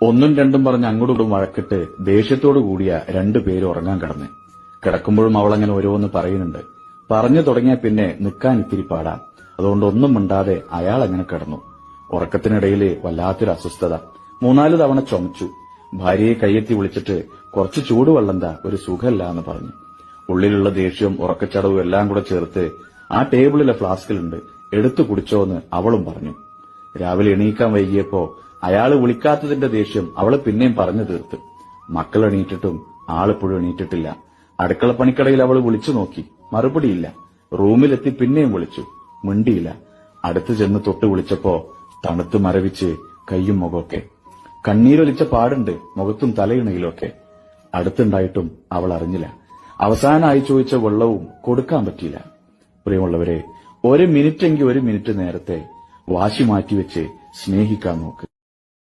ഒന്നും രണ്ടും പറഞ്ഞ് അങ്ങോട്ടും വഴക്കിട്ട് ദേഷ്യത്തോടു കൂടിയ രണ്ടുപേരും ഉറങ്ങാൻ കിടന്ന്. കിടക്കുമ്പോഴും അവളങ്ങനെ ഓരോന്ന് പറയുന്നുണ്ട്. പറഞ്ഞു തുടങ്ങിയ പിന്നെ നിൽക്കാൻ ഇത്തിരി പാടാ. അതുകൊണ്ട് ഒന്നും മിണ്ടാതെ അയാൾ അങ്ങനെ കിടന്നു. ഉറക്കത്തിനിടയിൽ വല്ലാത്തൊരു അസ്വസ്ഥത. 3-4 തവണ ചുമച്ചു. ഭാര്യയെ കയ്യെത്തി വിളിച്ചിട്ട് കുറച്ച് ചൂടുവെള്ളം എന്താ, ഒരു സുഖമില്ല എന്ന് പറഞ്ഞു. ഉള്ളിലുള്ള ദേഷ്യവും ഉറക്കച്ചടവും എല്ലാം കൂടെ ചേർത്ത് ആ ടേബിളിലെ ഫ്ലാസ്കിലുണ്ട്, എടുത്തു കുടിച്ചോന്ന് അവളും പറഞ്ഞു. രാവിലെ എണീക്കാൻ വൈകിയപ്പോ അയാള് വിളിക്കാത്തതിന്റെ ദേഷ്യം അവള് പിന്നെയും പറഞ്ഞു തീർത്ത്. മക്കൾ എണീറ്റിട്ടും ആളിപ്പോഴും എണീറ്റിട്ടില്ല. അടുക്കള പണിക്കടയിൽ അവള് വിളിച്ചു നോക്കി, മറുപടിയില്ല. റൂമിലെത്തി പിന്നെയും വിളിച്ചു, മിണ്ടിയില്ല. അടുത്ത് ചെന്ന് തൊട്ട് വിളിച്ചപ്പോ തണുത്ത് മരവിച്ച് കയ്യും മുഖമൊക്കെ. കണ്ണീരൊലിച്ച പാടുണ്ട് മുഖത്തും തലയിണയിലൊക്കെ. അടുത്തുണ്ടായിട്ടും അവൾ അറിഞ്ഞില്ല. അവസാനമായി ചോദിച്ച വെള്ളവും കൊടുക്കാൻ പറ്റിയില്ല. പ്രിയമുള്ളവരെ, 1 മിനിറ്റെങ്കിൽ 1 മിനിറ്റ് നേരത്തെ വാശി മാറ്റിവെച്ച് സ്നേഹിക്കാൻ നോക്ക്.